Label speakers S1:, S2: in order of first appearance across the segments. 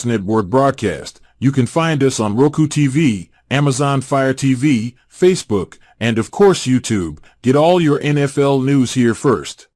S1: Network broadcast. You can find us on Roku TV, Amazon Fire TV, Facebook, and of course YouTube. Get all your NFL news here first.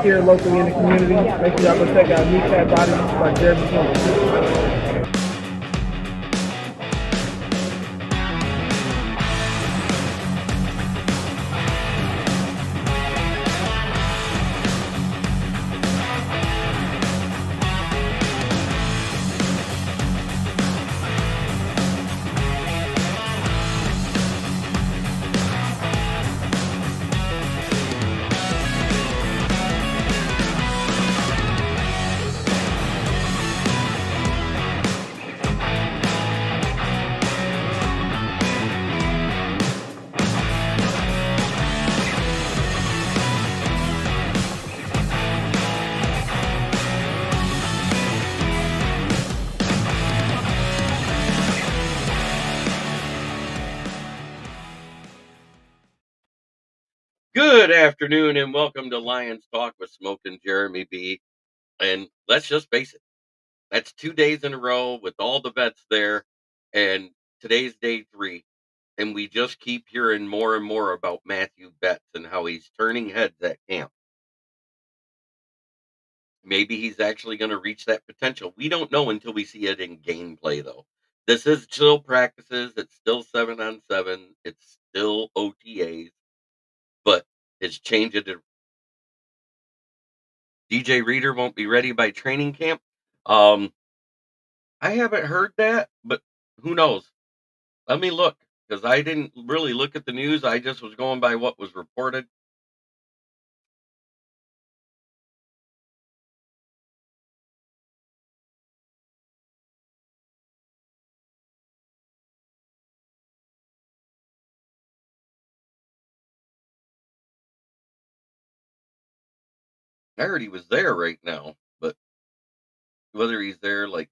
S2: Here locally in the community. Make sure y'all go check out New Cat Body by Jeremy Jones.
S3: Good afternoon and welcome to Lions Talk with Smoke and Jeremy B. And let's just face it, that's 2 days in a row with all the vets there, and today's day 3. And we just keep hearing more and more about Matthew Betts and how he's turning heads at camp. Maybe he's actually going to reach that potential. We don't know until we see it in gameplay, though. This is still practices. It's still 7-on-7. It's still OTAs, but it's changing. DJ Reader won't be ready by training camp. I haven't heard that, but who knows? Let me look, because I didn't really look at the news. I just was going by what was reported. I heard he was there right now, but whether he's there, like,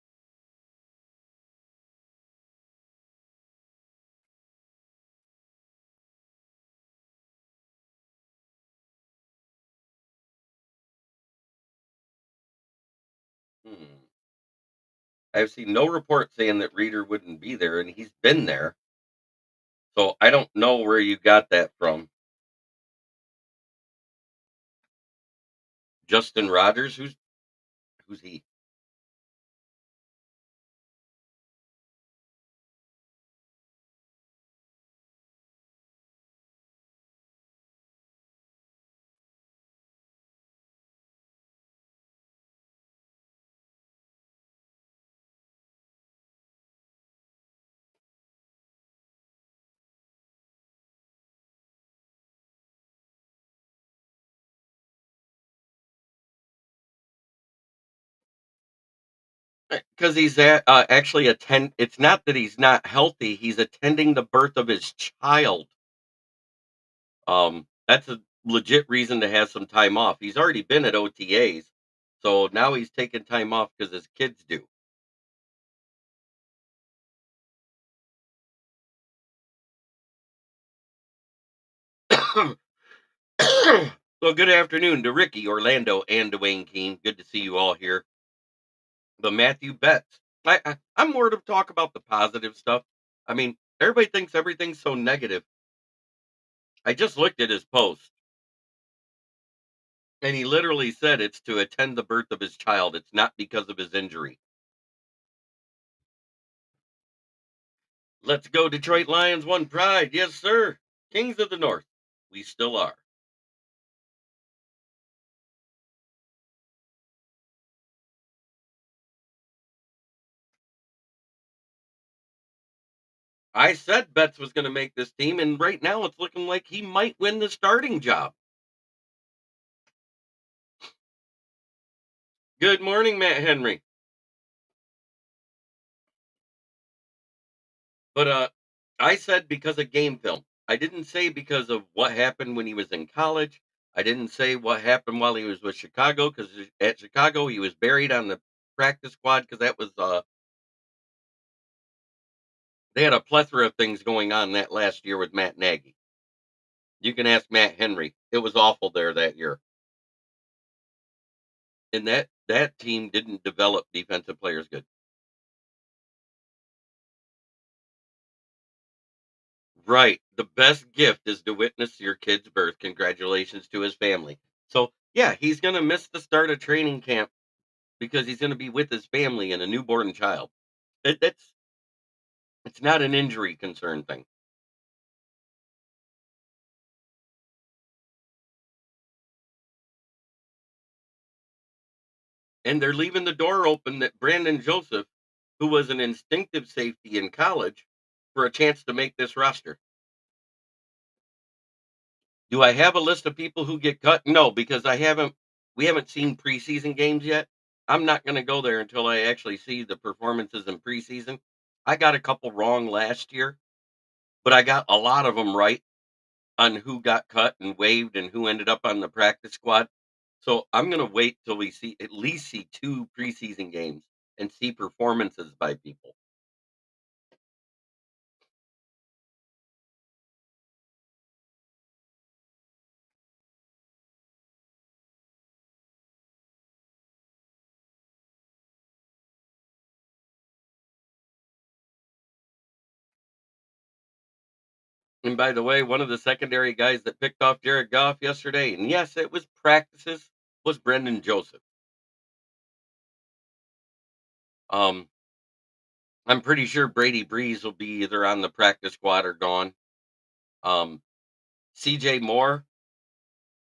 S3: hmm. I've seen no report saying that Reader wouldn't be there, and he's been there. So I don't know where you got that from. Justin Rogers, who's he? Because he's actually attend. It's not that he's not healthy; he's attending the birth of his child. That's a legit reason to have some time off. He's already been at OTAs, so now he's taking time off because his kids do. So good afternoon to Ricky, Orlando, and Dwayne Keene. Good to see you all here. But Matthew Betts, I'm more to talk about the positive stuff. I mean, everybody thinks everything's so negative. I just looked at his post, and he literally said it's to attend the birth of his child. It's not because of his injury. Let's go, Detroit Lions, one pride. Yes, sir. Kings of the North. We still are. I said Betts was going to make this team, and right now it's looking like he might win the starting job. Good morning, Matt Henry. But I said because of game film. I didn't say because of what happened when he was in college. I didn't say what happened while he was with Chicago because at Chicago he was buried on the practice squad because that was they had a plethora of things going on that last year with Matt Nagy. You can ask Matt Henry. It was awful there that year. And that team didn't develop defensive players good. Right. The best gift is to witness your kid's birth. Congratulations to his family. So, yeah, he's going to miss the start of training camp because he's going to be with his family and a newborn child. It's not an injury concern thing. And they're leaving the door open that Brandon Joseph, who was an instinctive safety in college, for a chance to make this roster. Do I have a list of people who get cut? No, because we haven't seen preseason games yet. I'm not going to go there until I actually see the performances in preseason. I got a couple wrong last year, but I got a lot of them right on who got cut and waived and who ended up on the practice squad. So I'm going to wait till we see at least see two preseason games and see performances by people. And by the way, one of the secondary guys that picked off Jared Goff yesterday, and yes, it was practices, was Brendan Joseph. Um, I'm pretty sure Brady Breeze will be either on the practice squad or gone. CJ Moore,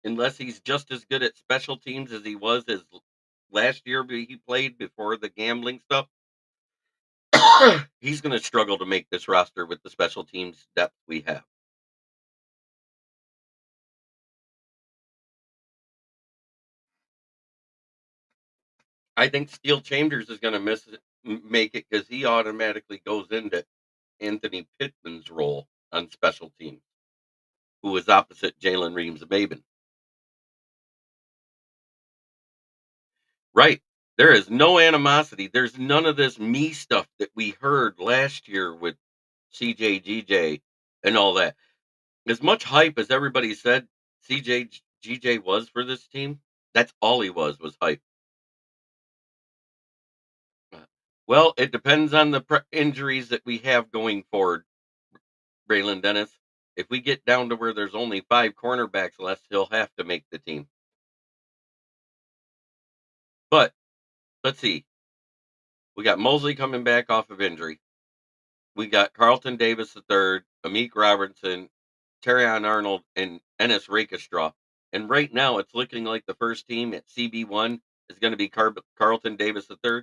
S3: unless he's just as good at special teams as he was as last year he played before the gambling stuff, he's going to struggle to make this roster with the special teams depth we have. I think Steel Chambers is going to make it because he automatically goes into Anthony Pittman's role on special teams, who is opposite Jalen Reeves-Maben. Right. There is no animosity. There's none of this me stuff that we heard last year with CJ, GJ, and all that. As much hype as everybody said CJ, GJ was for this team, that's all he was hype. Well, it depends on the injuries that we have going forward, Braylon Dennis. If we get down to where there's only 5 cornerbacks left, he'll have to make the team. But let's see. We got Mosley coming back off of injury. We got Carlton Davis III, Amik Robertson, Terrion Arnold, and Ennis Rakestraw. And right now, it's looking like the first team at CB1 is going to be Carlton Davis III,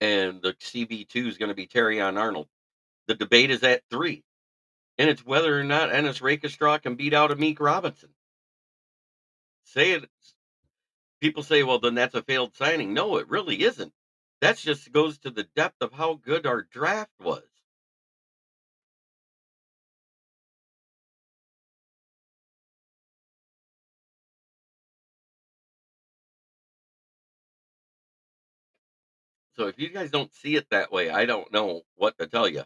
S3: and the CB2 is going to be Terrion Arnold. The debate is at 3, and it's whether or not Ennis Rakestraw can beat out Amik Robinson. Say it. People say, well, then that's a failed signing. No, it really isn't. That just goes to the depth of how good our draft was. So if you guys don't see it that way, I don't know what to tell you.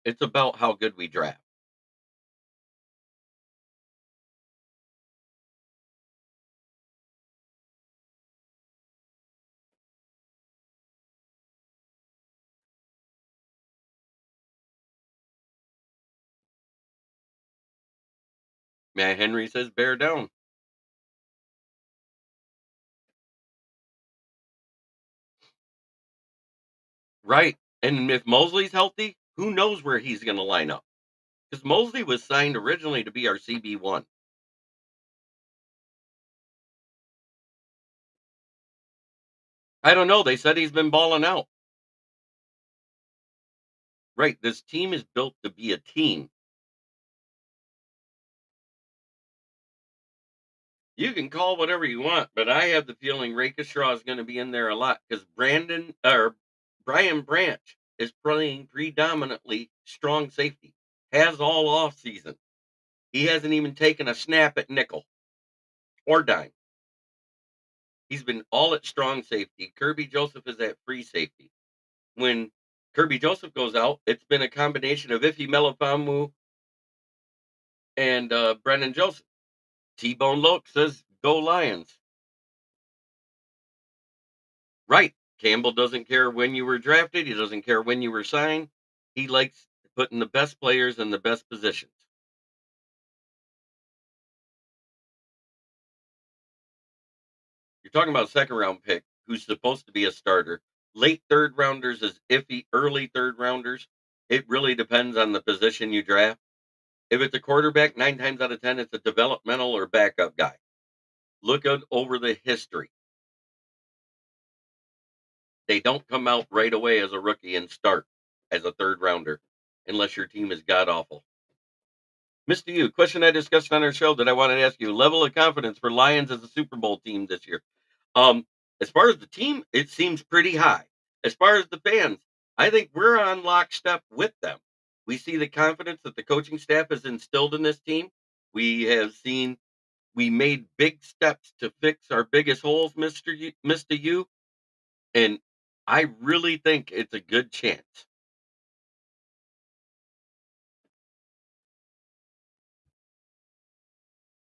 S3: It's about how good we draft. Matt Henry says bear down. Right. And if Mosley's healthy, who knows where he's going to line up? Because Mosley was signed originally to be our CB1. I don't know. They said he's been balling out. Right. This team is built to be a team. You can call whatever you want, but I have the feeling Rakeshaw is going to be in there a lot because Brian Branch is playing predominantly strong safety. Has all off season. He hasn't even taken a snap at nickel or dime. He's been all at strong safety. Kirby Joseph is at free safety. When Kirby Joseph goes out, it's been a combination of Ife Melifamu and Brennan Joseph. T-Bone Loke says, "Go Lions." Right. Campbell doesn't care when you were drafted. He doesn't care when you were signed. He likes putting the best players in the best positions. You're talking about second round pick who's supposed to be a starter. Late third rounders is iffy. Early third rounders, it really depends on the position you draft. If it's a quarterback, 9 times out of 10, it's a developmental or backup guy. Look over the history. They don't come out right away as a rookie and start as a third rounder unless your team is god awful. Mr. U, question I discussed on our show that I wanted to ask you: level of confidence for Lions as a Super Bowl team this year. Um, as far as the team, it seems pretty high. As far as the fans, I think we're on lockstep with them. We see the confidence that the coaching staff has instilled in this team. We have seen we made big steps to fix our biggest holes, Mr. U, and I really think it's a good chance.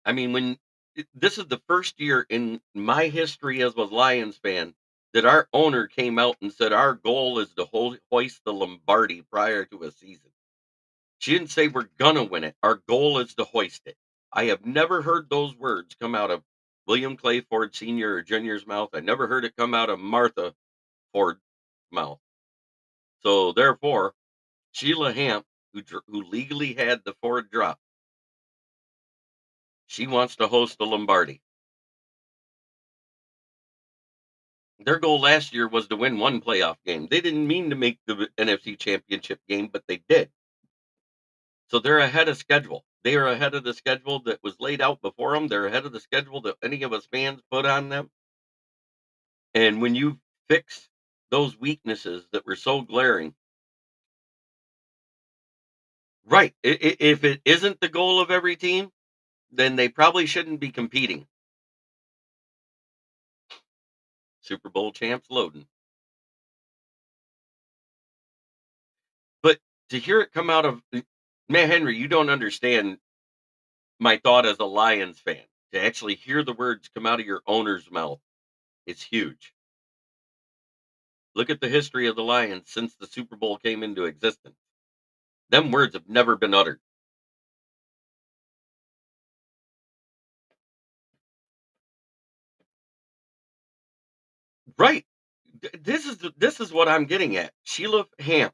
S3: I mean, this is the first year in my history as a Lions fan that our owner came out and said our goal is to hoist the Lombardi prior to a season. She didn't say we're gonna win it. Our goal is to hoist it. I have never heard those words come out of William Clay Ford Sr. or Jr.'s mouth. I never heard it come out of Martha Ford's mouth. So therefore, Sheila Hamp, who legally had the Ford drop, she wants to host the Lombardi. Their goal last year was to win one playoff game. They didn't mean to make the NFC Championship game, but they did. So they're ahead of schedule. They are ahead of the schedule that was laid out before them. They're ahead of the schedule that any of us fans put on them. And when you fix those weaknesses that were so glaring, right? If it isn't the goal of every team, then they probably shouldn't be competing. Super Bowl champs loading. But to hear it come out of man, Henry, you don't understand my thought as a Lions fan. To actually hear the words come out of your owner's mouth, it's huge. Look at the history of the Lions since the Super Bowl came into existence. Them words have never been uttered. Right. This is what I'm getting at. Sheila Hamp.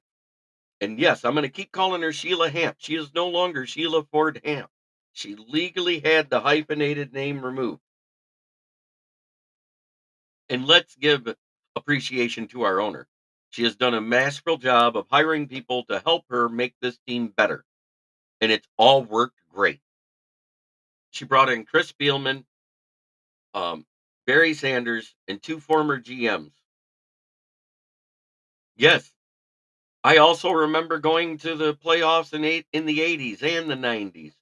S3: And yes, I'm going to keep calling her Sheila Hamp. She is no longer Sheila Ford Hamp. She legally had the hyphenated name removed. And let's give appreciation to our owner. She has done a masterful job of hiring people to help her make this team better. And it's all worked great. She brought in Chris Spielman, um, Barry Sanders, and 2 former GMs. Yes, I also remember going to the playoffs in the 80s and the 90s.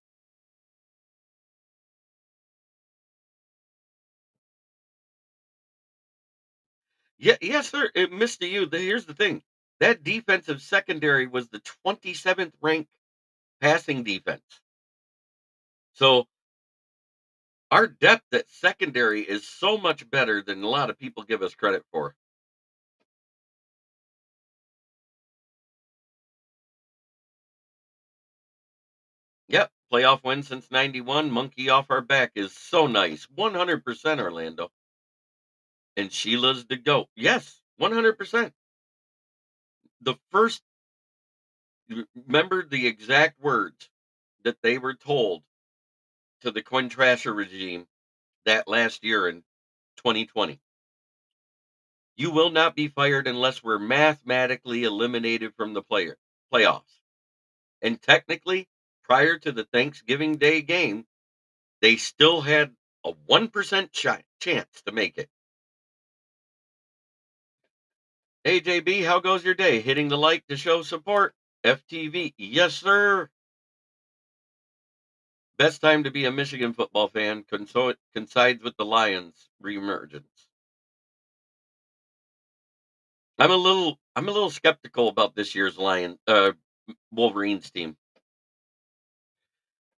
S3: Yeah, yes, sir. It missed you. Here's the thing. That defensive secondary was the 27th ranked passing defense. So our depth at secondary is so much better than a lot of people give us credit for. Yep, playoff win since 91, monkey off our back is so nice. 100% Orlando. And Sheila's the GOAT. Yes, 100%. The first remember the exact words that they were told to the Patrasha regime that last year in 2020. You will not be fired unless we're mathematically eliminated from the playoffs. And technically, prior to the Thanksgiving Day game, they still had a 1% chance to make it. Hey, JB, how goes your day? Hitting the like to show support. FTV, yes, sir. Best time to be a Michigan football fan coincides with the Lions' reemergence. I'm a little skeptical about this year's Wolverines team.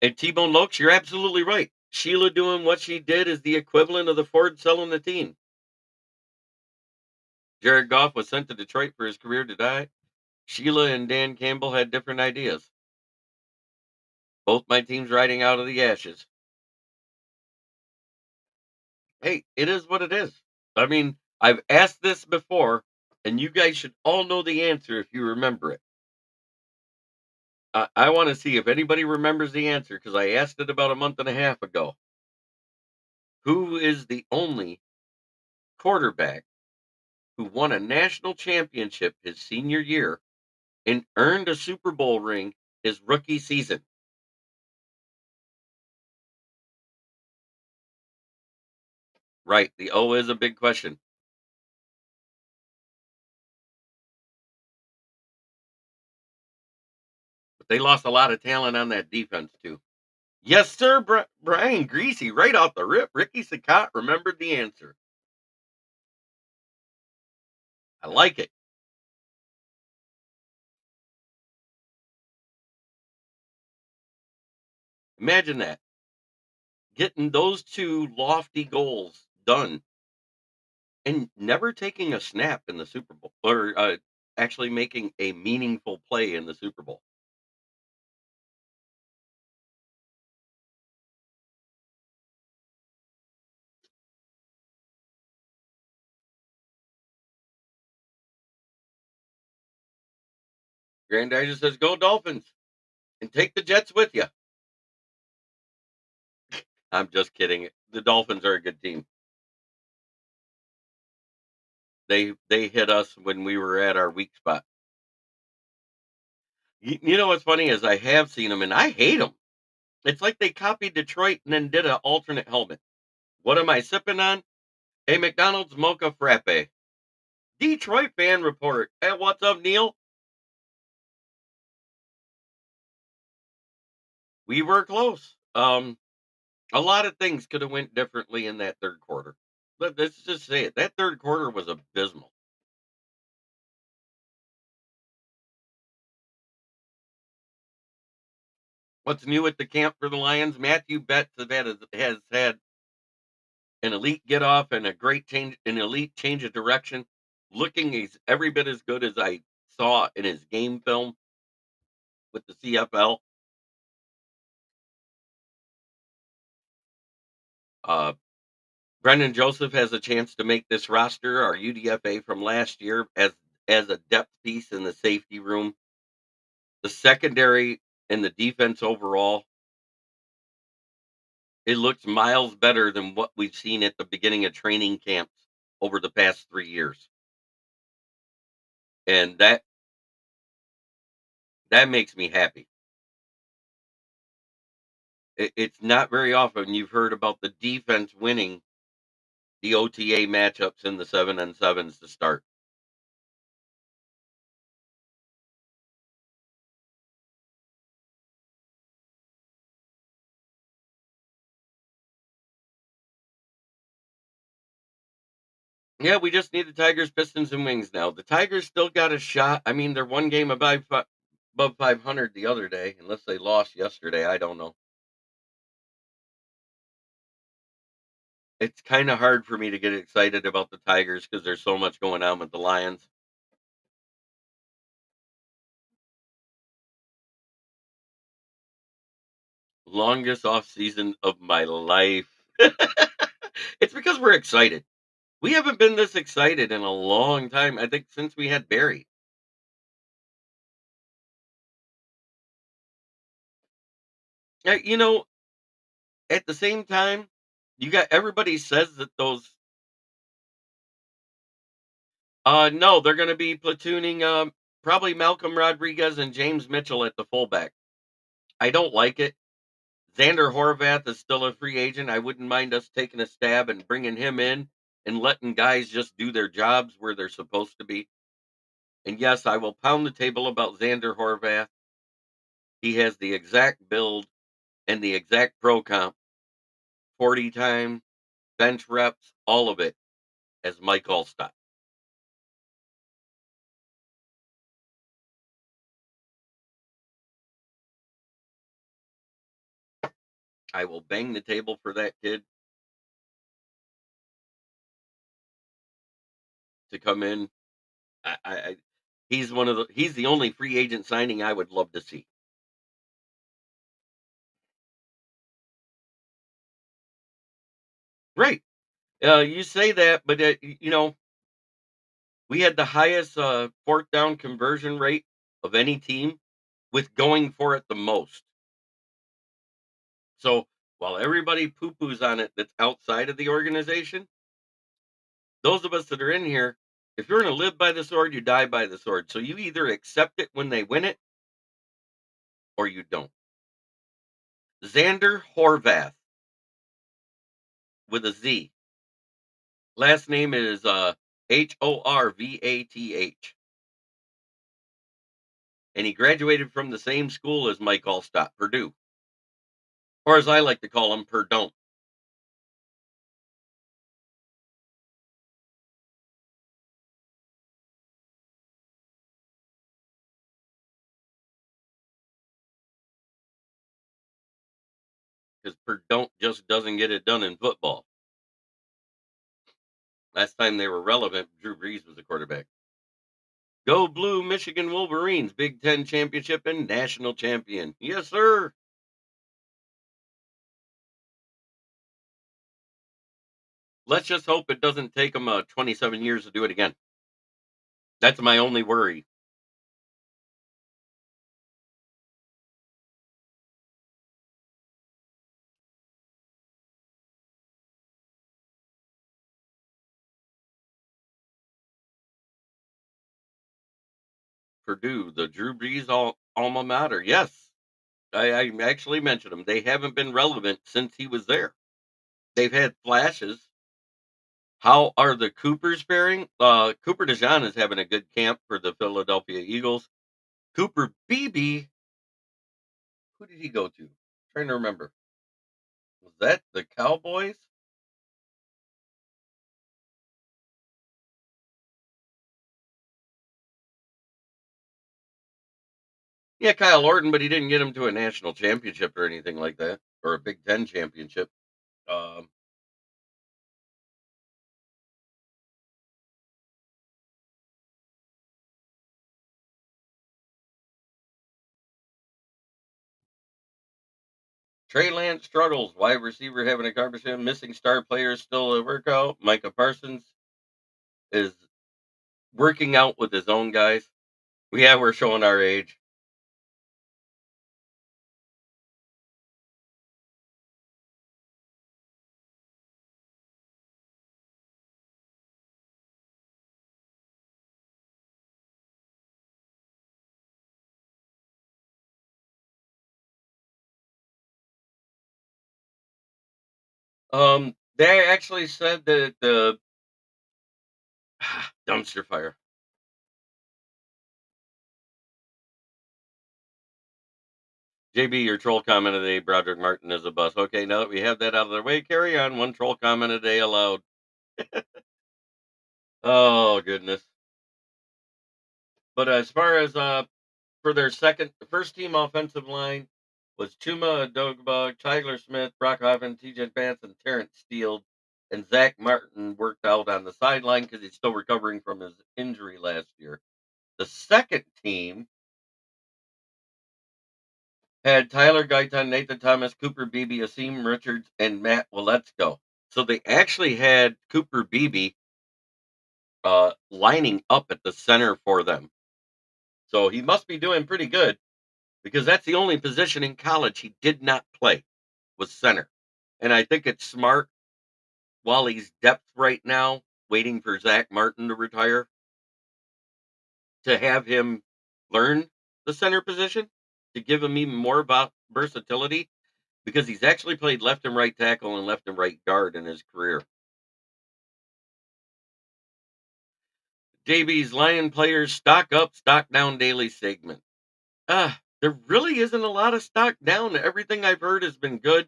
S3: And T-Bone Lokes, you're absolutely right. Sheila doing what she did is the equivalent of the Ford selling the team. Jared Goff was sent to Detroit for his career to die. Sheila and Dan Campbell had different ideas. Both my teams riding out of the ashes. Hey, it is what it is. I mean, I've asked this before, and you guys should all know the answer if you remember it. I want to see if anybody remembers the answer because I asked it about a month and a half ago. Who is the only quarterback who won a national championship his senior year and earned a Super Bowl ring his rookie season? Right. The O is a big question. But they lost a lot of talent on that defense, too. Yes, sir, Brian Greasy, right off the rip. Ricky Saccott remembered the answer. I like it. Imagine that. Getting those two lofty goals done and never taking a snap in the Super Bowl or actually making a meaningful play in the Super Bowl. Granddaddy says, "Go Dolphins and take the Jets with you." I'm just kidding. The Dolphins are a good team. They hit us when we were at our weak spot. You know what's funny is I have seen them and I hate them. It's like they copied Detroit and then did an alternate helmet. What am I sipping on? A McDonald's Mocha Frappe. Detroit fan report. Hey, what's up, Neil? We were close. A lot of things could have went differently in that third quarter. Let's just say it. That third quarter was abysmal. What's new at the camp for the Lions? Matthew Betts has had an elite get off and an elite change of direction. Looking he's every bit as good as I saw in his game film with the CFL. Uh, Brendan Joseph has a chance to make this roster, our UDFA from last year, as a depth piece in the safety room. The secondary and the defense overall, it looks miles better than what we've seen at the beginning of training camps over the past 3 years. And that makes me happy. It's not very often you've heard about the defense winning the OTA matchups in the 7-on-7s to start. Yeah, we just need the Tigers, Pistons, and Wings now. The Tigers still got a shot. I mean, they're one game above 500 the other day, unless they lost yesterday. I don't know. It's kind of hard for me to get excited about the Tigers because there's so much going on with the Lions. Longest off season of my life. It's because we're excited. We haven't been this excited in a long time. I think since we had Barry. You know, at the same time, you got everybody says that those. No, they're going to be platooning. Probably Malcolm Rodriguez and James Mitchell at the fullback. I don't like it. Xander Horvath is still a free agent. I wouldn't mind us taking a stab and bringing him in and letting guys just do their jobs where they're supposed to be. And yes, I will pound the table about Xander Horvath. He has the exact build and the exact pro comp, 40 time, bench reps, all of it as Mike Allstott. I will bang the table for that kid to come in. He's he's the only free agent signing I would love to see. Right. You say that, but we had the highest fourth down conversion rate of any team with going for it the most. So while everybody poo poos on it that's outside of the organization, those of us that are in here, if you're going to live by the sword, you die by the sword. So you either accept it when they win it or you don't. Xander Horvath with a Z. Last name is Horvath. And he graduated from the same school as Mike Allstott, Purdue. Or as I like to call him, Perdon't. Because Perdon't just doesn't get it done in football. Last time they were relevant, Drew Brees was the quarterback. Go Blue Michigan Wolverines, Big Ten championship and national champion. Yes, sir. Let's just hope it doesn't take them 27 years to do it again. That's my only worry. Purdue, the Drew Brees alma mater. Yes, I actually mentioned them. They haven't been relevant since he was there. They've had flashes. How are the Coopers faring? Cooper DeJean is having a good camp for the Philadelphia Eagles. Cooper Beebe, who did he go to? Trying to remember. Was that the Cowboys? Yeah, Kyle Orton, but he didn't get him to a national championship or anything like that, or a Big Ten championship. Um, Trey Lance struggles. Wide receiver having a conversation. Missing star players still a workout. Micah Parsons is working out with his own guys. Yeah, we're showing our age. They actually said that the dumpster fire. JB, your troll comment of the day, Broderick Martin is a bus. Okay, now that we have that out of the way, carry on. One troll comment a day allowed. Oh goodness. But as far as for their first team offensive line was Chuma Dogbug, Tyler Smith, Brock Hoffman, TJ Vance, and Terrence Steele. And Zach Martin worked out on the sideline because he's still recovering from his injury last year. The second team had Tyler Guyton, Nathan Thomas, Cooper Beebe, Asim Richards, and Matt Waletzko. So they actually had Cooper Beebe lining up at the center for them. So he must be doing pretty good because that's the only position in college he did not play was center. And I think it's smart while he's depth right now, waiting for Zach Martin to retire, to have him learn the center position to give him even more versatility because he's actually played left and right tackle and left and right guard in his career. JB's Lion players stock up, stock down daily segment. There really isn't a lot of stock down. Everything I've heard has been good.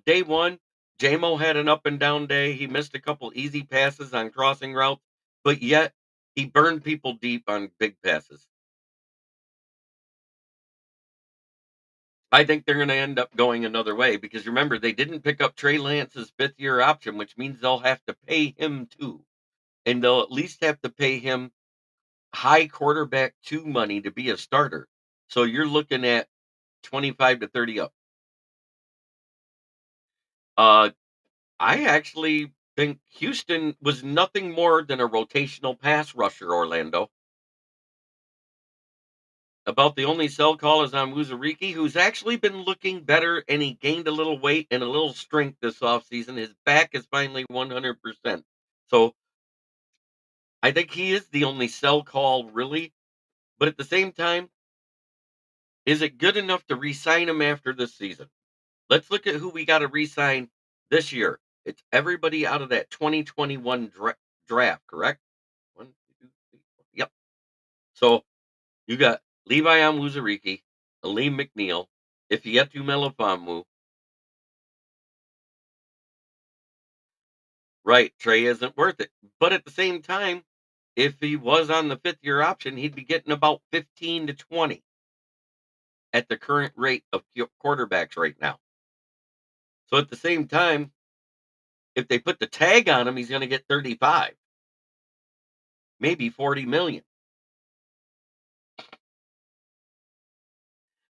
S3: Day one, JMO had an up and down day. He missed a couple easy passes on crossing routes, but yet he burned people deep on big passes. I think they're going to end up going another way because remember, they didn't pick up Trey Lance's 5th-year option, which means they'll have to pay him too. And they'll at least have to pay him high quarterback 2 money to be a starter. So you're looking at 25 to 30 up. Uh, I actually think Houston was nothing more than a rotational pass rusher, Orlando. About the only sell call is on Wuzuriki, who's actually been looking better, and he gained a little weight and a little strength this offseason. His back is finally 100%. So I think he is the only sell call, really. But at the same time, is it good enough to re-sign him after this season? Let's look at who we got to re-sign this year. It's everybody out of that 2021 draft, correct? One, two, three, four. Yep. So you got Levi Wuzuriki, Aleem McNeil, Ifeatu Melifonwu. Right, Trey isn't worth it. But at the same time, if he was on the 5th-year option, he'd be getting about 15 to 20 at the current rate of quarterbacks right now. So at the same time, if they put the tag on him, he's going to get 35, maybe 40 million.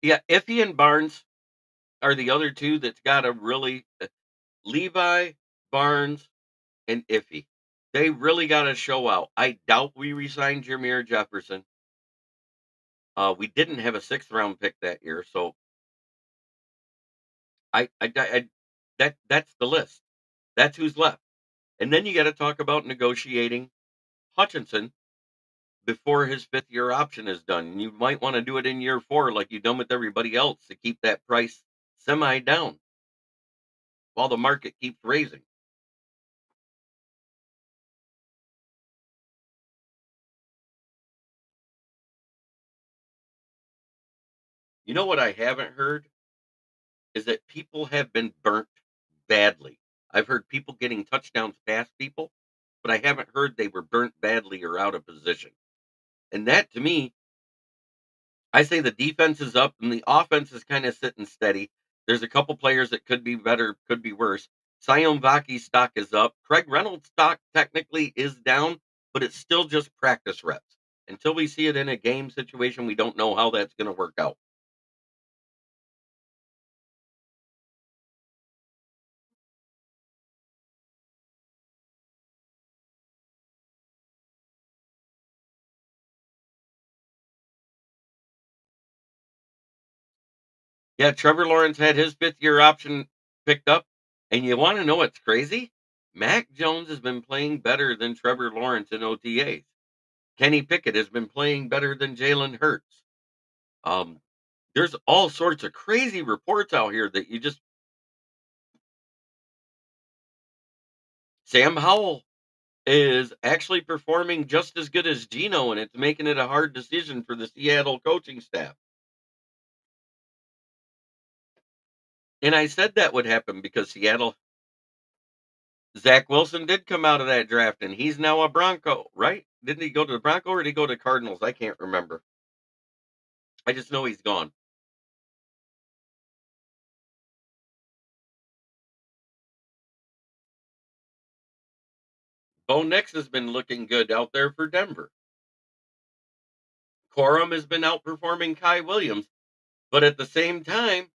S3: Yeah, Iffy and Barnes are the other two that's got to really Levi, Barnes, and Iffy. They really got to show out. I doubt we re-signed Jameer Jefferson. We didn't have a 6th-round pick that year, so that's the list. That's who's left. And then you got to talk about negotiating Hutchinson before his 5th-year option is done. You might want to do it in year 4, like you've done with everybody else, to keep that price semi down while the market keeps raising. You know what I haven't heard is that people have been burnt badly. I've heard people getting touchdowns past people, but I haven't heard they were burnt badly or out of position. And that to me, I say the defense is up and the offense is kind of sitting steady. There's a couple players that could be better, could be worse. Sion Vaki's stock is up. Craig Reynolds' stock technically is down, but it's still just practice reps. Until we see it in a game situation, we don't know how that's going to work out. Yeah, Trevor Lawrence had his 5th-year option picked up. And you want to know what's crazy? Mac Jones has been playing better than Trevor Lawrence in OTAs. Kenny Pickett has been playing better than Jalen Hurts. Um, there's all sorts of crazy reports out here that you just Sam Howell is actually performing just as good as Geno, and it's making it a hard decision for the Seattle coaching staff. And I said that would happen because Seattle Zach Wilson did come out of that draft, and he's now a Bronco, right? Didn't he go to the Bronco or did he go to Cardinals? I can't remember. I just know he's gone. Bo Nix has been looking good out there for Denver. Corum has been outperforming Kai Williams, but at the same time,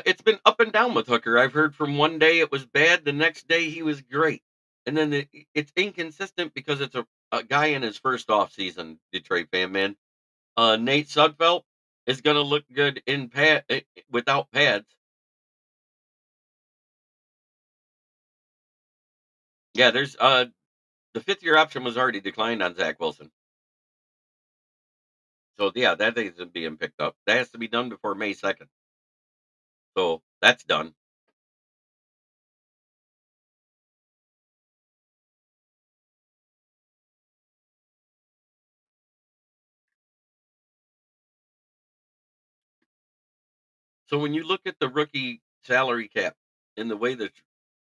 S3: it's been up and down with Hooker. I've heard from one day it was bad, the next day he was great, and then it's inconsistent because it's a guy in his first off season. Detroit fan man, Nate Sudfeld is going to look good in without pads. Yeah, there's the fifth year option was already declined on Zach Wilson. So yeah, that isn't being picked up. That has to be done before May 2nd. So that's done. So when you look at the rookie salary cap and the way that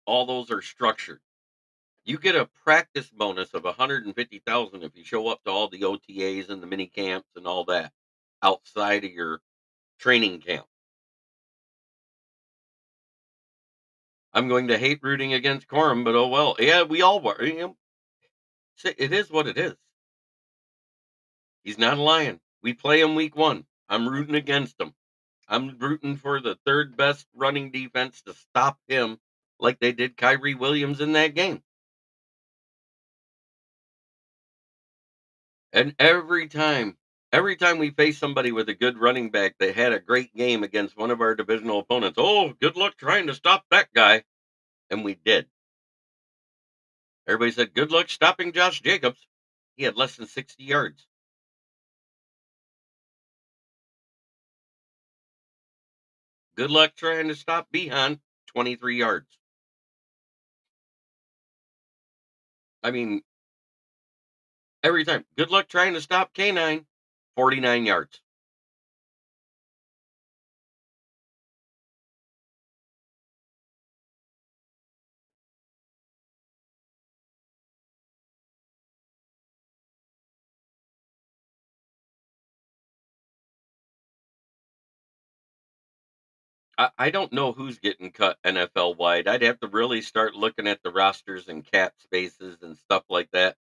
S3: all those are structured, you get a practice bonus of 150,000 if you show up to all the OTAs and the mini camps and all that outside of your training camp. I'm going to hate rooting against Corum, but oh well. Yeah, we all were. It is what it is. He's not a Lion. We play him week 1. I'm rooting against him. I'm rooting for the third best running defense to stop him like they did Kyrie Williams in that game. And every time we face somebody with a good running back that had a great game against one of our divisional opponents, oh, good luck trying to stop that guy. And we did. Everybody said, good luck stopping Josh Jacobs. He had less than 60 yards. Good luck trying to stop Behan, 23 yards. I mean, every time. Good luck trying to stop K9, 49 yards. I don't know who's getting cut NFL wide. I'd have to really start looking at the rosters and cap spaces and stuff like that.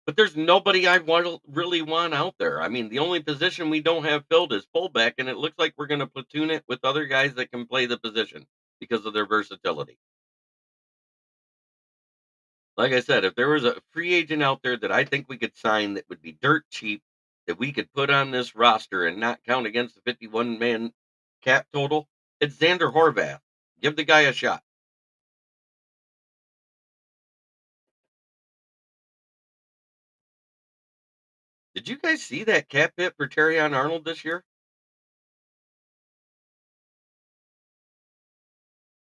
S3: But there's nobody I really want out there. I mean, the only position we don't have filled is fullback, and it looks like we're going to platoon it with other guys that can play the position because of their versatility. Like I said, if there was a free agent out there that I think we could sign that would be dirt cheap, that we could put on this roster and not count against the 51-man cap total, it's Xander Horvath. Give the guy a shot. Did you guys see that cap hit for Terrion Arnold this year?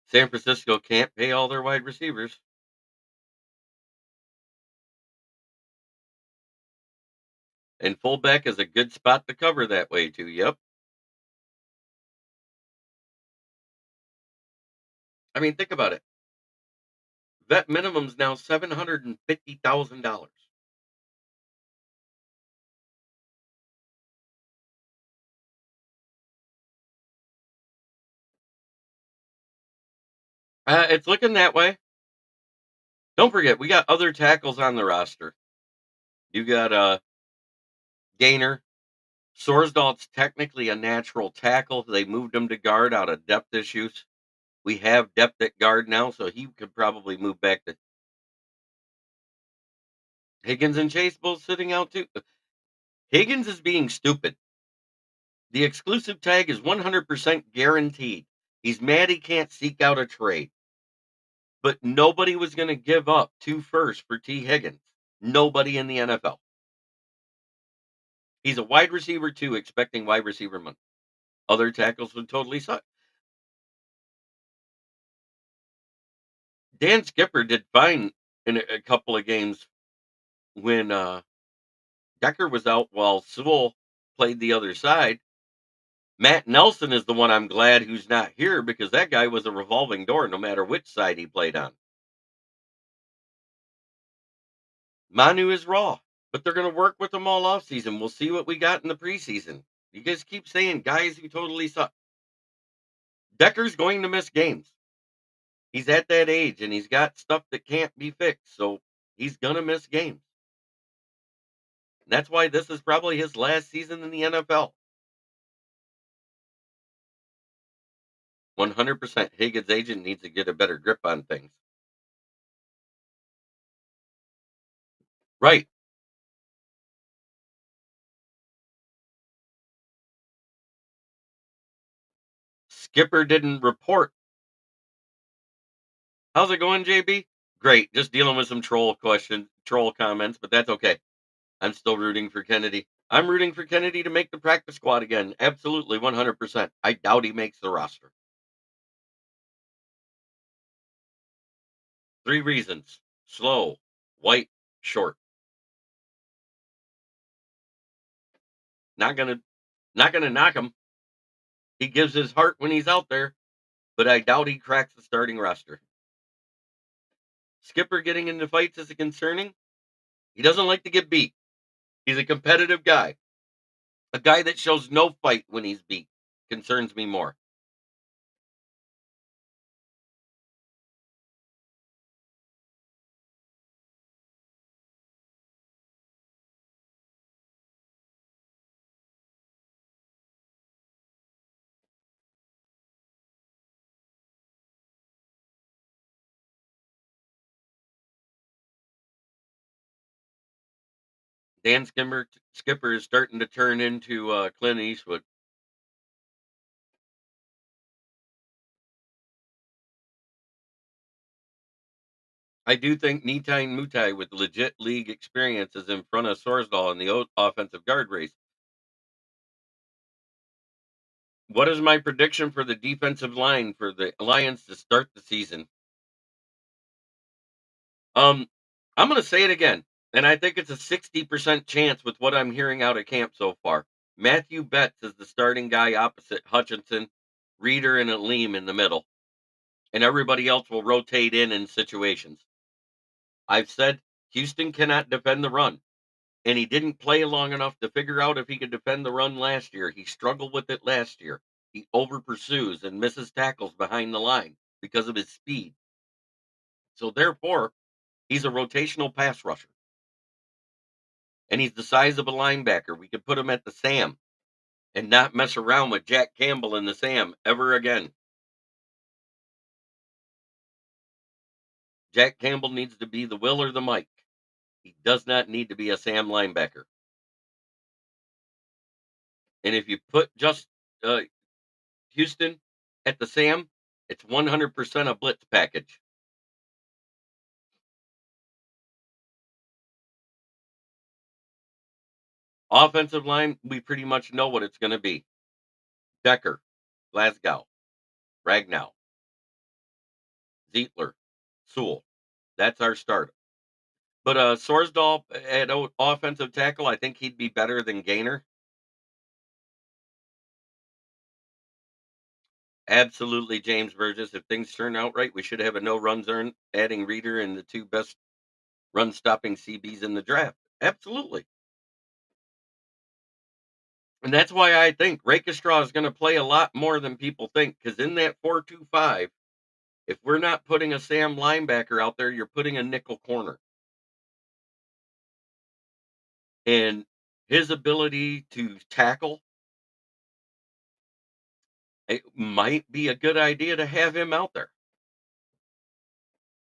S3: San Francisco can't pay all their wide receivers. And fullback is a good spot to cover that way too. Yep. I mean, think about it. Vet minimum's now $750,000. It's looking that way. Don't forget, we got other tackles on the roster. You got Gainer. Sorsdal's technically a natural tackle. They moved him to guard out of depth issues. We have depth at guard now, so he could probably move back to Higgins and Chase both sitting out too. Higgins is being stupid. The exclusive tag is 100% guaranteed. He's mad he can't seek out a trade. But nobody was going to give up 2 firsts for T. Higgins. Nobody in the NFL. He's a wide receiver too, expecting wide receiver money. Other tackles would totally suck. Dan Skipper did fine in a couple of games when Decker was out while Sewell played the other side. Matt Nelson is the one I'm glad who's not here because that guy was a revolving door no matter which side he played on. Manu is raw, but they're going to work with him all offseason. We'll see what we got in the preseason. You guys keep saying guys who totally suck. Decker's going to miss games. He's at that age and he's got stuff that can't be fixed. So he's going to miss games. That's why this is probably his last season in the NFL. 100% Higgins' agent needs to get a better grip on things. Right. Skipper didn't report. How's it going, JB? Great. Just dealing with some troll comments, but that's okay. I'm still rooting for Kennedy. I'm rooting for Kennedy to make the practice squad again. Absolutely, 100%. I doubt he makes the roster. 3 reasons: slow, white, short. Not gonna not gonna knock him. He gives his heart when he's out there, but I doubt he cracks the starting roster. Skipper getting into fights is concerning. He doesn't like to get beat. He's a competitive guy. A guy that shows no fight when he's beat concerns me more. Skipper is starting to turn into Clint Eastwood. I do think Nitai Mutai with legit league experience is in front of Sorsdahl in the offensive guard race. What is my prediction for the defensive line for the Lions to start the season? Um, I'm going to say it again, and I think it's a 60% chance with what I'm hearing out of camp so far. Matthew Betts is the starting guy opposite Hutchinson, Reeder, and Aleem in the middle, and everybody else will rotate in situations. I've said Houston cannot defend the run, and he didn't play long enough to figure out if he could defend the run last year. He struggled with it last year. He over pursues and misses tackles behind the line because of his speed. So therefore, he's a rotational pass rusher. And he's the size of a linebacker. We could put him at the Sam and not mess around with Jack Campbell in the Sam ever again. Jack Campbell needs to be the Will or the Mike. He does not need to be a Sam linebacker. And if you put just Houston at the Sam, it's 100% a blitz package. Offensive line, we pretty much know what it's going to be. Decker, Glasgow, Ragnow, Zietler, Sewell. That's our start. But Sorsdahl at offensive tackle, I think he'd be better than Gainer. Absolutely, James Burgess. If things turn out right, we should have a no runs earned, adding Reeder and the 2 best run stopping CBs in the draft. Absolutely. And that's why I think Rakestraw is going to play a lot more than people think. Because in that 4-2-5, if we're not putting a Sam linebacker out there, you're putting a nickel corner. And his ability to tackle, it might be a good idea to have him out there.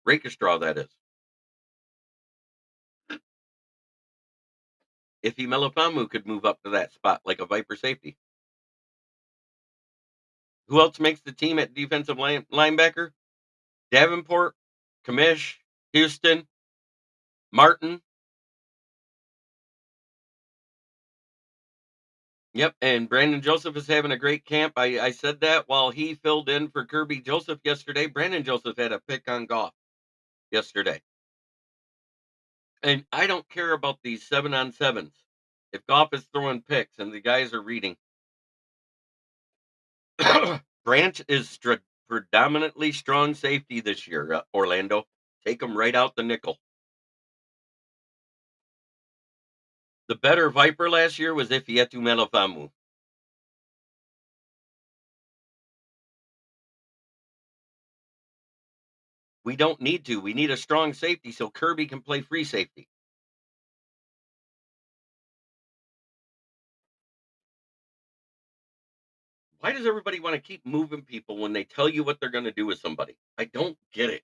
S3: Rakestraw, that is. If Melifamu could move up to that spot like a Viper safety. Who else makes the team at defensive linebacker? Davenport, Kamish, Houston, Martin. Yep, and Brandon Joseph is having a great camp. I said that while he filled in for Kirby Joseph yesterday. Brandon Joseph had a pick on Goff yesterday. And I don't care about these 7-on-7s. If Goff is throwing picks and the guys are reading, Branch is predominantly strong safety this year, Orlando. Take him right out the nickel. The better Viper last year was Ifietu Melifamu. We don't need to. We need a strong safety so Kirby can play free safety. Why does everybody want to keep moving people when they tell you what they're going to do with somebody? I don't get it.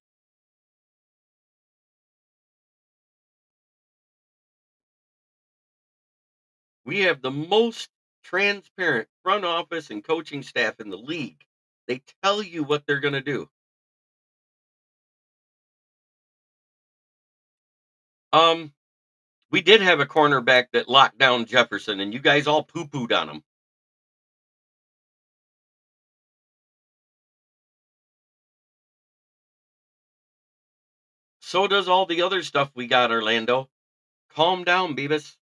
S3: We have the most transparent front office and coaching staff in the league. They tell you what they're going to do. Um, we did have a cornerback that locked down Jefferson, and you guys all poo-pooed on him. So does all the other stuff we got, Orlando. Calm down, Beavis.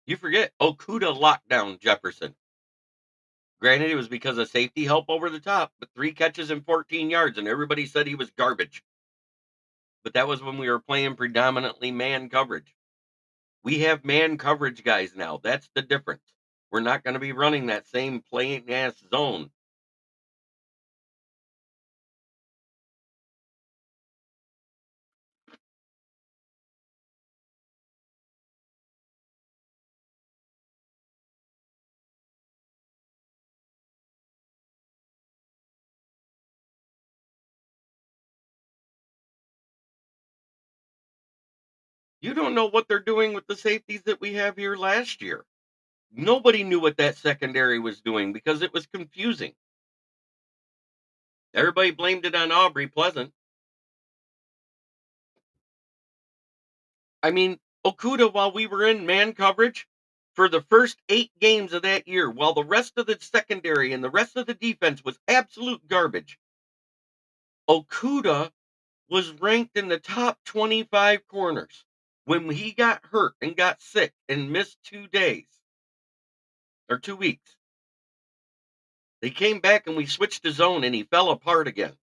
S3: You forget Okuda locked down Jefferson. Granted, it was because of safety help over the top, but 3 catches and 14 yards, and everybody said he was garbage. But that was when we were playing predominantly man coverage. We have man coverage guys now. That's the difference. We're not going to be running that same plain ass zone. You don't know what they're doing with the safeties that we have here last year. Nobody knew what that secondary was doing because it was confusing. Everybody blamed it on Aubrey Pleasant. I mean, Okuda, while we were in man coverage for the first 8 games of that year, while the rest of the secondary and the rest of the defense was absolute garbage, Okuda was ranked in the top 25 corners. When he got hurt and got sick and missed 2 days or 2 weeks, they came back and we switched the zone and he fell apart again.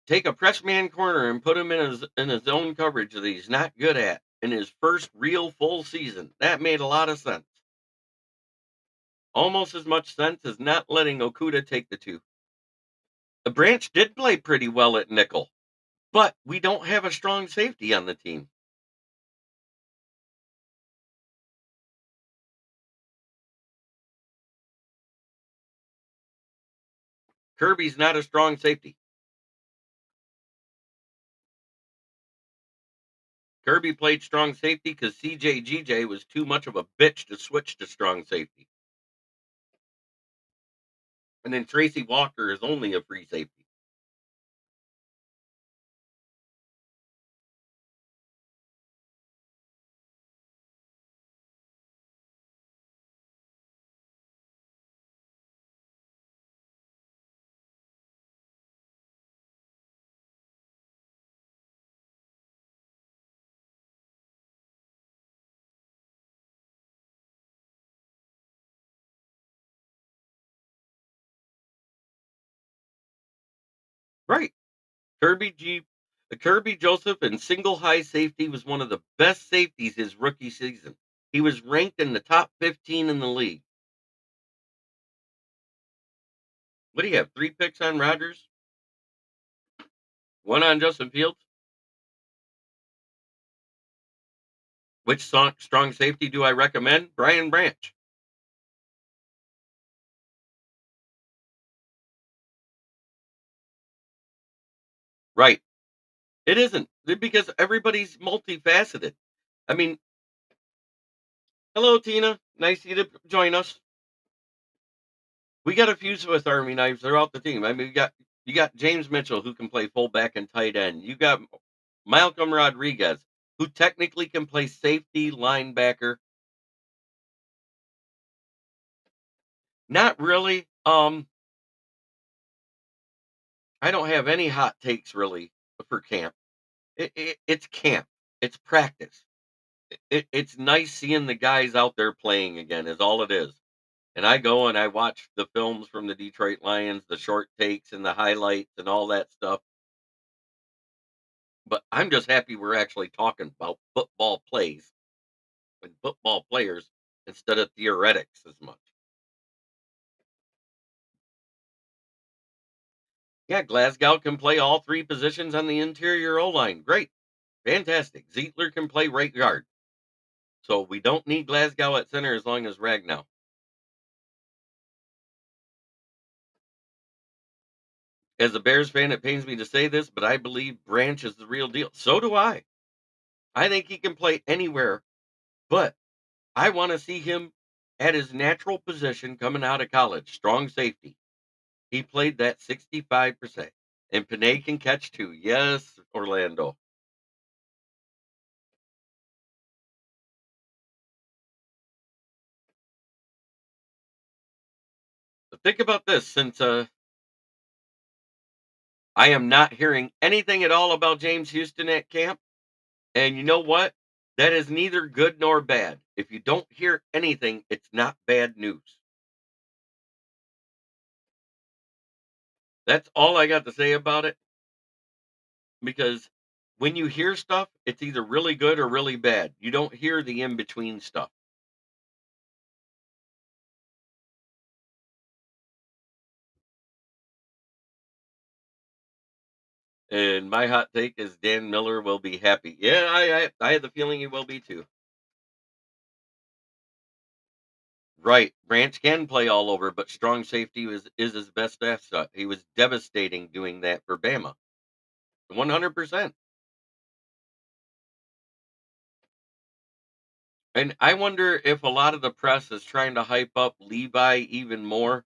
S3: Take a press man corner and put him in a zone coverage that he's not good at in his first real full season. That made a lot of sense. Almost as much sense as not letting Okuda take the 2. The Branch did play pretty well at nickel, but we don't have a strong safety on the team. Kirby's not a strong safety. Kirby played strong safety because CJGJ was too much of a bitch to switch to strong safety. And then Tracy Walker is only a free safety. Right. Kirby Joseph in single high safety was one of the best safeties his rookie season. He was ranked in the top 15 in the league. What do you have? 3 picks on Rodgers? 1 on Justin Fields? Which strong safety do I recommend? Brian Branch. Right. It isn't because everybody's multifaceted. I mean, hello, Tina. Nice of you to join us. We got a few Swiss Army knives throughout the team. I mean, you got James Mitchell who can play fullback and tight end. You got Malcolm Rodriguez who technically can play safety, linebacker. Not really. I don't have any hot takes really for camp. It's camp. It's practice. It's nice seeing the guys out there playing again. Is all it is. And I go and I watch the films from the Detroit Lions, the short takes and the highlights and all that stuff. But I'm just happy we're actually talking about football plays and football players instead of theoretics as much. Yeah, Glasgow can play all 3 positions on the interior O line. Great. Fantastic. Zietler can play right guard. So we don't need Glasgow at center as long as Ragnow. As a Bears fan, it pains me to say this, but I believe Branch is the real deal. So do I. I think he can play anywhere, but I want to see him at his natural position coming out of college, strong safety. He played that 65%. And Panay can catch too. Yes, Orlando. But think about this since I am not hearing anything at all about James Houston at camp. And you know what? That is neither good nor bad. If you don't hear anything, it's not bad news. That's all I got to say about it because when you hear stuff, it's either really good or really bad. You don't hear the in between stuff. And my hot take is Dan Miller will be happy. Yeah, I had the feeling he will be too. Right. Branch can play all over, but strong safety is his best asset. He was devastating doing that for Bama. 100%. And I wonder if a lot of the press is trying to hype up Levi even more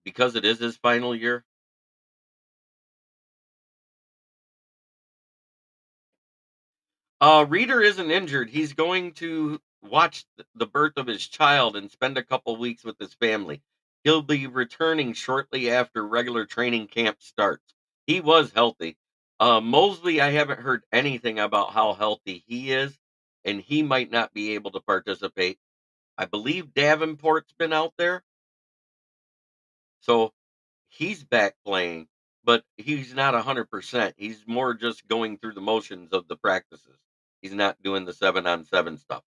S3: because it is his final year. Reader isn't injured. He's going to watch the birth of his child and spend a couple weeks with his family. He'll be returning shortly after regular training camp starts. He was healthy. Mosley, I haven't heard anything about how healthy he is, and he might not be able to participate. I believe Davenport's been out there, so he's back playing, but he's not 100%. He's more just going through the motions of the practices. He's not doing the 7-on-7 stuff.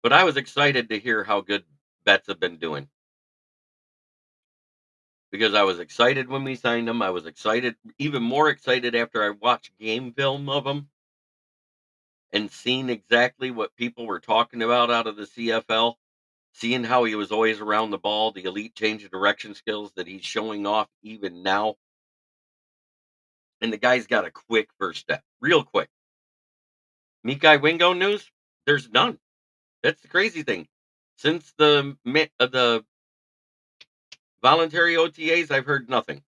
S3: But I was excited to hear how good Betts have been doing because I was excited when we signed him. I was excited, even more excited after I watched game film of him and seen exactly what people were talking about out of the CFL, seeing how he was always around the ball, the elite change of direction skills that he's showing off even now. And the guy's got a quick first step, real quick. Mikai Wingo news? There's none. That's the crazy thing. Since the voluntary OTAs, I've heard nothing.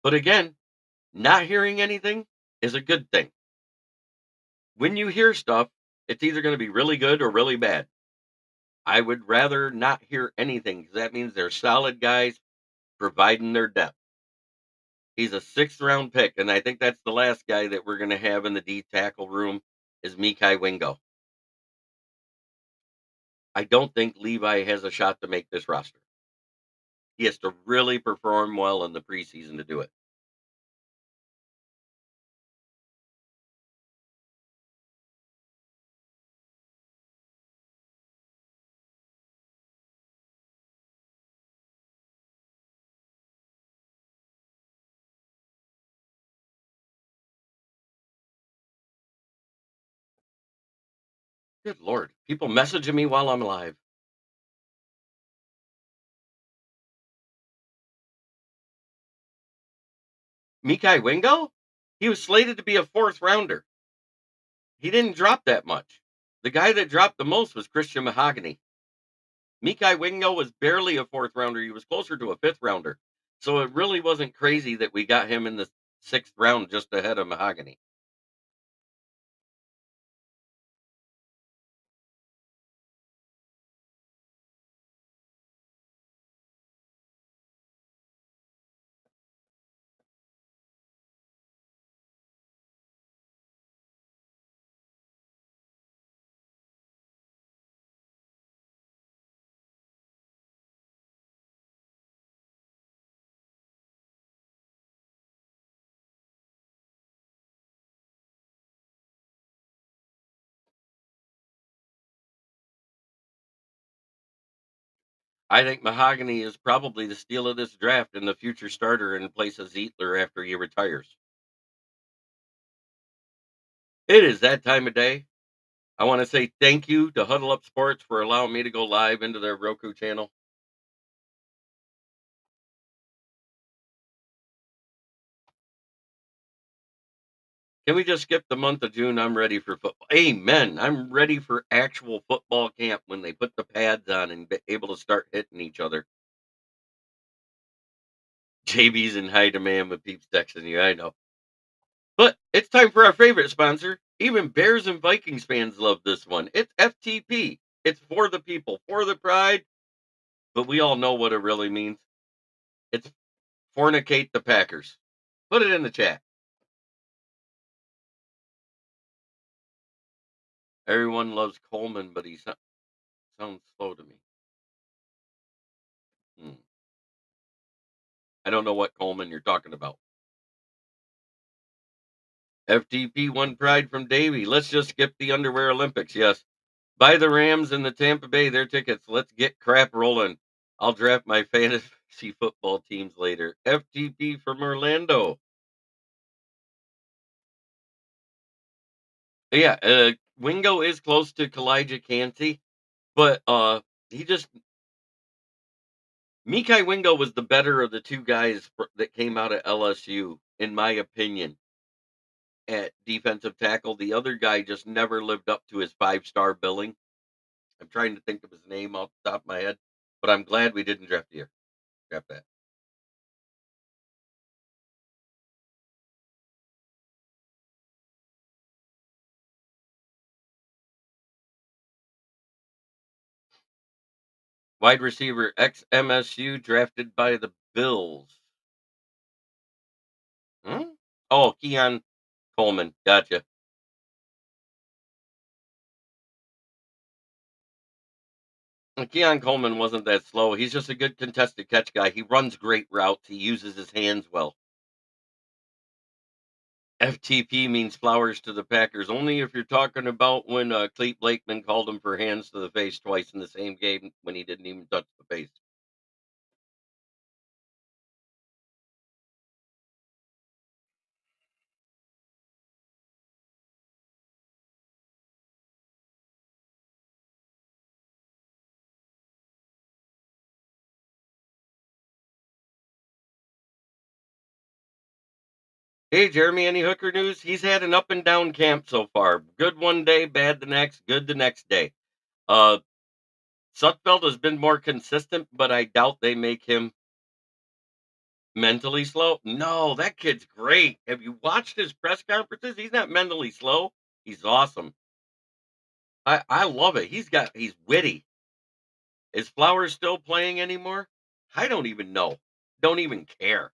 S3: But again, not hearing anything is a good thing. When you hear stuff, it's either going to be really good or really bad. I would rather not hear anything because that means they're solid guys providing their depth. He's a sixth round pick, and I think that's the last guy that we're going to have in the D tackle room is Mikai Wingo. I don't think Levi has a shot to make this roster. He has to really perform well in the preseason to do it. Good Lord. People messaging me while I'm live. Mikai Wingo? He was slated to be a fourth rounder. He didn't drop that much. The guy that dropped the most was Christian Mahogany. Mikai Wingo was barely a fourth rounder. He was closer to a fifth rounder. So it really wasn't crazy that we got him in the sixth round just ahead of Mahogany. I think Mahogany is probably the steal of this draft and the future starter in place of Zietler after he retires. It is that time of day. I want to say thank you to Huddle Up Sports for allowing me to go live into their Roku channel. Can we just skip the month of June? I'm ready for football. Amen. I'm ready for actual football camp when they put the pads on and be able to start hitting each other. JB's in high demand with peeps texting you. I know. But it's time for our favorite sponsor. Even Bears and Vikings fans love this one. It's FTP. It's for the people, for the pride. But we all know what it really means. It's fornicate the Packers. Put it in the chat. Everyone loves Coleman, but he sounds slow to me. Hmm. I don't know what Coleman you're talking about. FTP won pride from Davy. Let's just skip the underwear Olympics. Yes. Buy the Rams and the Tampa Bay their tickets. Let's get crap rolling. I'll draft my fantasy football teams later. FTP from Orlando. Yeah, Wingo is close to Kalijah Cansey, but he just Mikai Wingo was the better of the two guys that came out of LSU, in my opinion, at defensive tackle. The other guy just never lived up to his 5-star billing. I'm trying to think of his name off the top of my head, but I'm glad we didn't draft that. Wide receiver ex MSU drafted by the Bills. Hmm? Oh, Keon Coleman. Gotcha. Keon Coleman wasn't that slow. He's just a good contested catch guy. He runs great routes. He uses his hands well. FTP means flowers to the Packers only if you're talking about when Clete Blakeman called him for hands to the face twice in the same game when he didn't even touch the face. Hey, Jeremy, any Hooker news? He's had an up and down camp so far. Good one day, bad the next, good the next day. Uh, Sutfeld has been more consistent, but I doubt they make him mentally slow. No, that kid's great. Have you watched his press conferences? He's not mentally slow. He's awesome. I love it. He's witty. Is Flowers still playing anymore? I don't even know. Don't even care.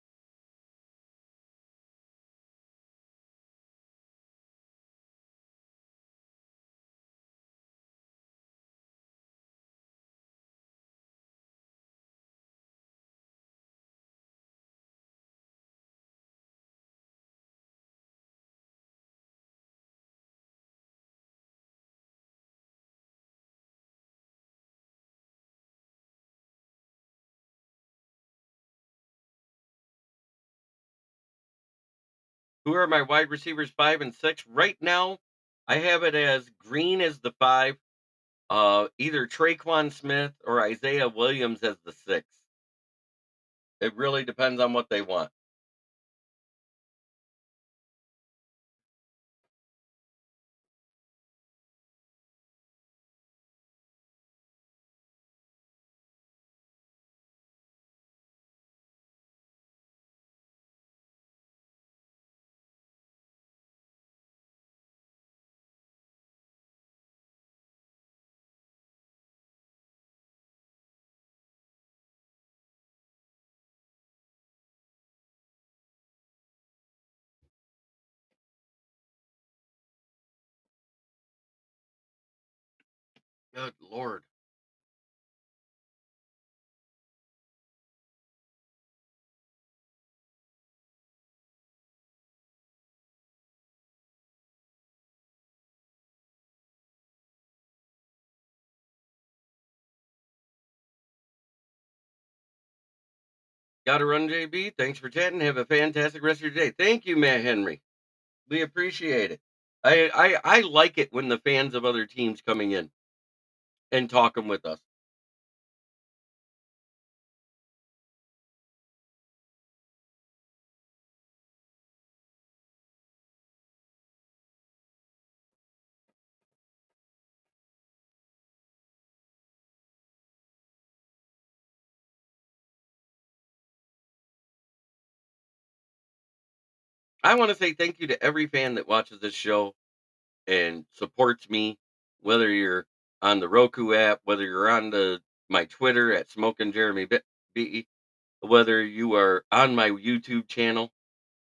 S3: Who are my wide receivers 5 and 6? Right now, I have it as Green as the 5, either Traquan Smith or Isaiah Williams as the 6. It really depends on what they want. Good Lord. Gotta run, JB. Thanks for chatting. Have a fantastic rest of your day. Thank you, Matt Henry. We appreciate it. I like it when the fans of other teams coming in and talking with us. I want to say thank you to every fan that watches this show and supports me, whether you're on the Roku app, whether you're on my Twitter at Smoking Jeremy B, whether you are on my YouTube channel.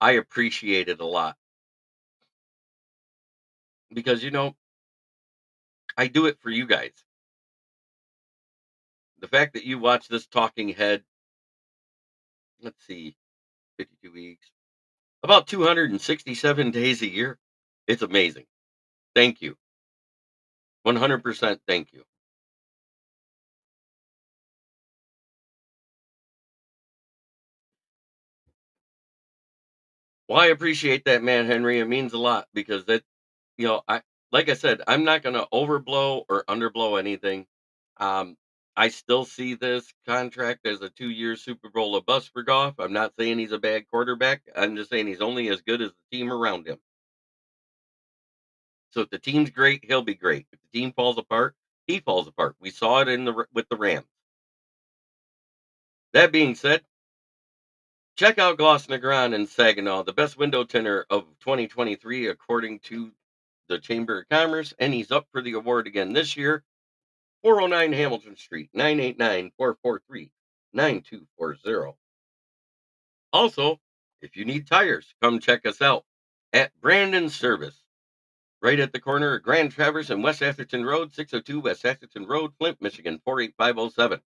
S3: I appreciate it a lot because I do it for you guys. The fact that you watch this talking head, let's see, 52 weeks, about 267 days a year. It's amazing. Thank you. 100% thank you. Well, I appreciate that, man, Henry. It means a lot because I like I said, I'm not going to overblow or underblow anything. Um, I still see this contract as a 2-year Super Bowl a bust for Goff. I'm not saying he's a bad quarterback. I'm just saying he's only as good as the team around him. So if the team's great, he'll be great. If the team falls apart, he falls apart. We saw it with the Rams. That being said, check out Gloss Negron and Saginaw, the best window tinner of 2023, according to the Chamber of Commerce, and he's up for the award again this year. 409 Hamilton Street, 989-443-9240. Also, if you need tires, come check us out at Brandon Service, right at the corner of Grand Traverse and West Atherton Road, 602 West Atherton Road, Flint, Michigan, 48507.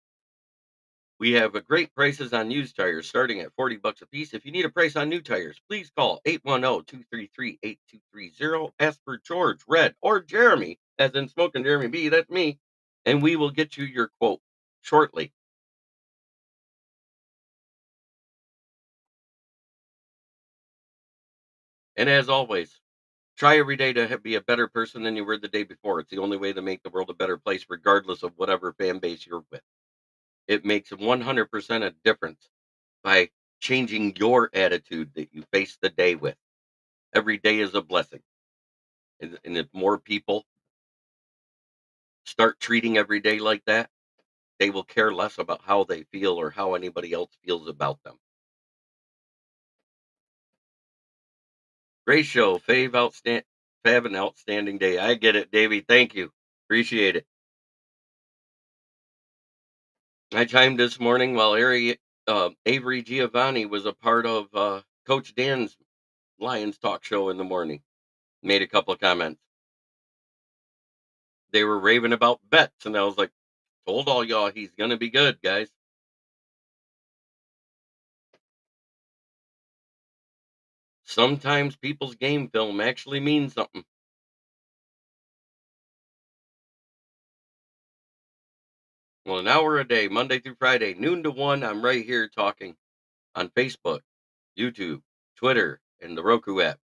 S3: We have great prices on used tires starting at $40 a piece. If you need a price on new tires, please call 810-233-8230. Ask for George, Red, or Jeremy, as in Smoking Jeremy B, that's me, and we will get you your quote shortly. And as always, try every day to be a better person than you were the day before. It's the only way to make the world a better place, regardless of whatever fan base you're with. It makes 100% a difference by changing your attitude that you face the day with. Every day is a blessing. And if more people start treating every day like that, they will care less about how they feel or how anybody else feels about them. Great show. Fab an outstanding day. I get it, Davey. Thank you. Appreciate it. I chimed this morning while Avery Giovanni was a part of Coach Dan's Lions talk show in the morning. Made a couple of comments. They were raving about bets, and I was like, told all y'all he's going to be good, guys. Sometimes people's game film actually means something. Well, an hour a day, Monday through Friday, noon to 1, I'm right here talking on Facebook, YouTube, Twitter, and the Roku app.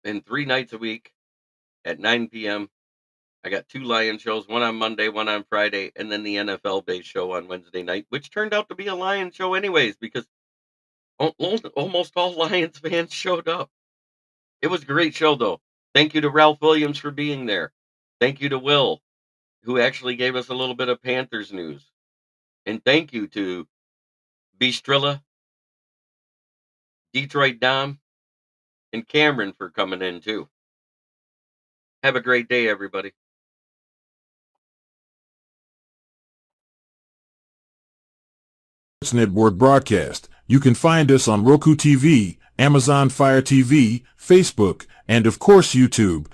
S3: And 3 nights a week at 9 p.m. I got 2 Lion shows, one on Monday, one on Friday, and then the NFL-based show on Wednesday night, which turned out to be a Lion show anyways, because almost all Lions fans showed up. It was a great show, though. Thank you to Ralph Williams for being there. Thank you to Will, who actually gave us a little bit of Panthers news. And thank you to Bistrilla, Detroit Dom, and Cameron for coming in, too. Have a great day, everybody.
S1: Network broadcast. You can find us on Roku TV, Amazon Fire TV, Facebook, and of course YouTube.